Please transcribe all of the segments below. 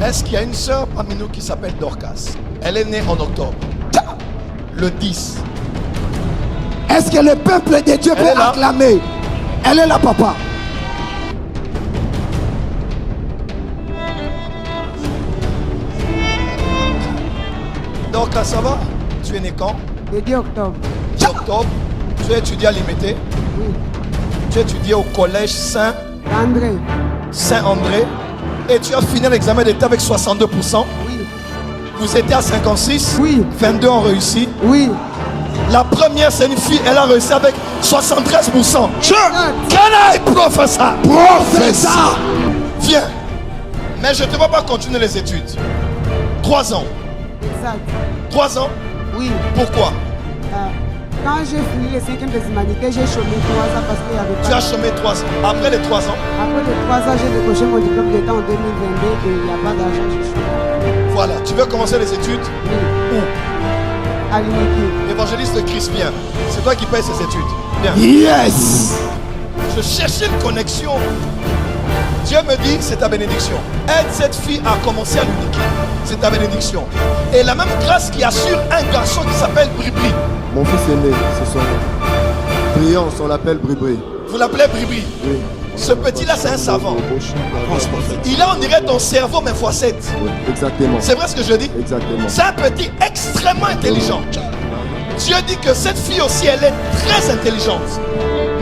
Est-ce qu'il y a une sœur parmi nous qui s'appelle Dorcas? Elle est née en octobre. Le 10. Est-ce que le peuple de Dieu peut acclamer? Elle est là, papa. Dorcas, ça va? Tu es né quand? Le 10 octobre. 10 octobre. Tu as étudié à l'IMT? Oui. Tu as étudié au collège André. Saint-André. Et tu as fini l'examen d'État avec 62%. Oui. Vous étiez à 56. Oui. 22 ont réussi. Oui. La première, c'est une fille, elle a réussi avec 73%. Can I prophesy? Professeur. Viens. Mais je ne te vois pas continuer les études. 3 ans. Exact. 3 ans? Oui. Pourquoi? Quand j'ai fini les 5e des humanités, j'ai chômé 3 ans parce qu'il y avait pas. Tu as chômé 3 ans. Après les 3 ans? Après les 3 ans, j'ai décroché mon diplôme d'État en 2022 et il n'y a pas d'argent, j'ai chômé. Voilà. Tu veux commencer les études? Oui. Où? À l'unité. Évangéliste Christ, viens. C'est toi qui payes ces études. Viens. Yes. Je cherchais une connexion. Dieu me dit, c'est ta bénédiction. Aide cette fille à commencer à l'uniquer. C'est ta bénédiction. Et la même grâce qui assure un garçon qui s'appelle Bribri. Mon fils est né, c'est son nom. Brillant, on l'appelle Bribri. Vous l'appelez Bribri? Oui. Ce petit-là, c'est un savant. Il a, on dirait, ton cerveau, mais x7. Oui, exactement. C'est vrai ce que je dis? Exactement. C'est un petit extrêmement intelligent. Dieu dit que cette fille aussi, elle est très intelligente.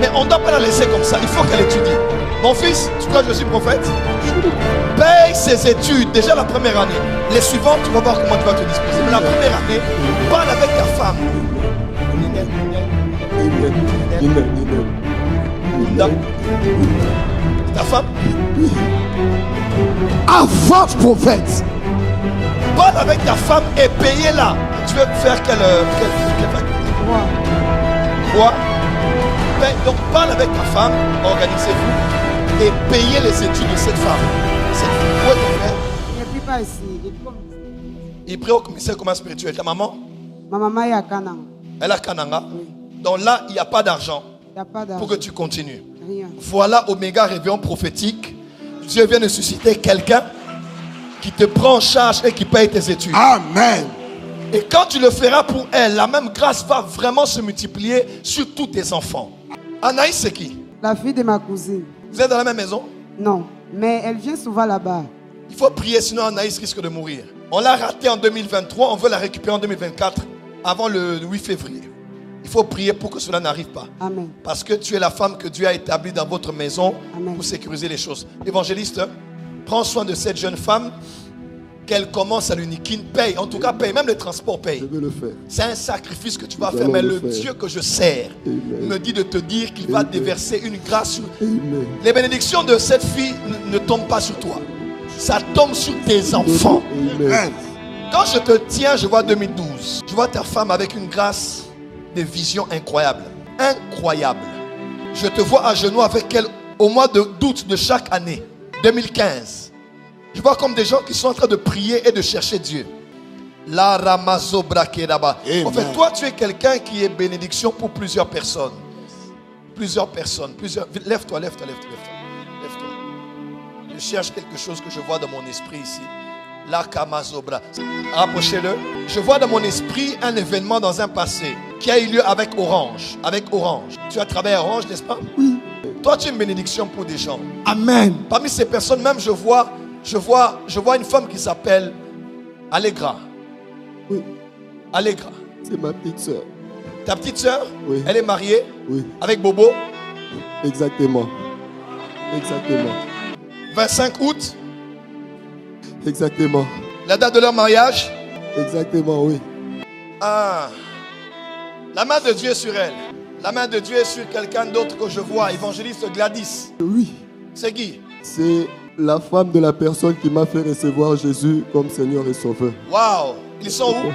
Mais on ne doit pas la laisser comme ça. Il faut qu'elle étudie. Mon fils, tu crois que je suis prophète? Paye ses études. Déjà la première année. Les suivantes, tu vas voir comment tu vas te disposer. Mais la première année, parle avec ta femme. Ta femme? Avance, prophète. Parle avec ta femme et payez-la. Tu veux faire quelle Quoi? Donc parle avec ta femme, organisez-vous et payez les études de cette femme. Cette fille, où est ton frère? Il ne prie pas ici. Il prie au commissaire commun spirituel. Ta maman? Ma maman est à Kananga. Elle a Kananga. Oui. Donc là, il n'y a pas d'argent Il n'y a pas d'argent. pour que tu continues. Rien. Voilà Oméga réveillon prophétique. Dieu vient de susciter quelqu'un qui te prend en charge et qui paye tes études. Amen. Et quand tu le feras pour elle, la même grâce va vraiment se multiplier sur tous tes enfants. Anaïs, c'est qui? La fille de ma cousine. Vous êtes dans la même maison? Non, mais elle vient souvent là-bas. Il faut prier, sinon Anaïs risque de mourir. On l'a raté en 2023, on veut la récupérer en 2024, avant le 8 février. Il faut prier pour que cela n'arrive pas. Amen. Parce que tu es la femme que Dieu a établie dans votre maison. Amen. Pour sécuriser les choses. Évangéliste, prends soin de cette jeune femme, qu'elle commence à l'uniquer, paye, en tout cas paye, même le transport paye. Je vais le faire. C'est un sacrifice que tu vas Nous faire, allons mais le le faire. Dieu que je sers Amen. me dit de te dire qu'il va Amen. déverser une grâce sur... Amen. Les bénédictions de cette fille ne tombent pas sur toi. Ça tombe sur tes enfants. Amen. Quand je te tiens, je vois 2012. Je vois ta femme avec une grâce de vision incroyable. Incroyable. Je te vois à genoux avec elle au mois d'août de chaque année. 2015. Je vois comme des gens qui sont en train de prier et de chercher Dieu. La ramazo braqueraba. En fait, toi, tu es quelqu'un qui est bénédiction pour plusieurs personnes. Plusieurs personnes. Lève-toi, lève-toi, lève-toi, lève-toi. Lève-toi. Je cherche quelque chose que je vois dans mon esprit ici. La kamazobra. Rapprochez-le. Je vois dans mon esprit un événement dans un passé qui a eu lieu avec Orange. Avec Orange. Tu as travaillé à Orange, n'est-ce pas? Oui. Toi, tu es une bénédiction pour des gens. Amen. Parmi ces personnes, même je vois une femme qui s'appelle Allegra. Oui, Allegra. c'est ma petite soeur. Ta petite soeur, Oui. elle est mariée Oui, avec Bobo. exactement. Exactement. 25 août, Exactement. la date de leur mariage. Exactement, oui. Ah. La main de Dieu est sur elle. La main de Dieu est sur quelqu'un d'autre que je vois. Évangéliste Gladys. Oui, C'est qui? c'est la femme de la personne qui m'a fait recevoir Jésus comme Seigneur et Sauveur. Waouh. Ils sont où?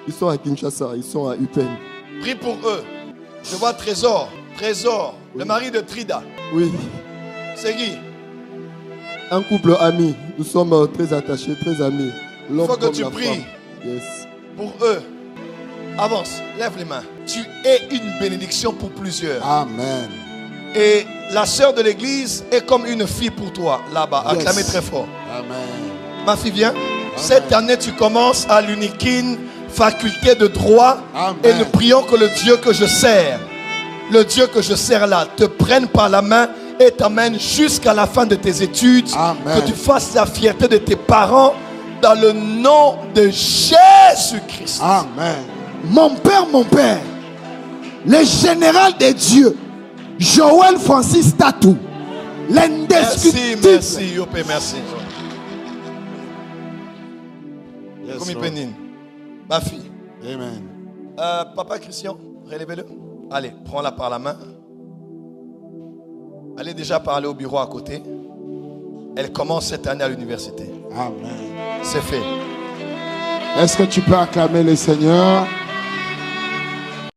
Ils sont à Kinshasa, ils sont à Upen. Prie pour eux. Je vois Trésor. Trésor, le mari de Trida. Oui, C'est qui? un couple ami. Nous sommes très attachés, très amis. L'homme Faut que comme tu la pries. femme. Yes. Pour eux. Avance, lève les mains. Tu es une bénédiction pour plusieurs. Amen. Et la sœur de l'église est comme une fille pour toi, là-bas. Yes. Acclamez très fort. Amen. Ma fille, viens. Cette année, tu commences à l'Unikin, faculté de droit. Amen. Et nous prions que le Dieu que je sers, le Dieu que je sers là, te prenne par la main et t'amène jusqu'à la fin de tes études. Amen. Que tu fasses la fierté de tes parents dans le nom de Jésus-Christ. Amen. Mon père, le général des dieux, Joël Francis Tatou, l'indiscutible. Merci, Yopé, merci. Yes, Comme Lord. Pénine. Ma fille. Amen. Papa Christian, relevez-le. Allez, prends-la par la main. Allez déjà parler au bureau à côté. Elle commence cette année à l'université. Amen. C'est fait. Est-ce que tu peux acclamer le Seigneur?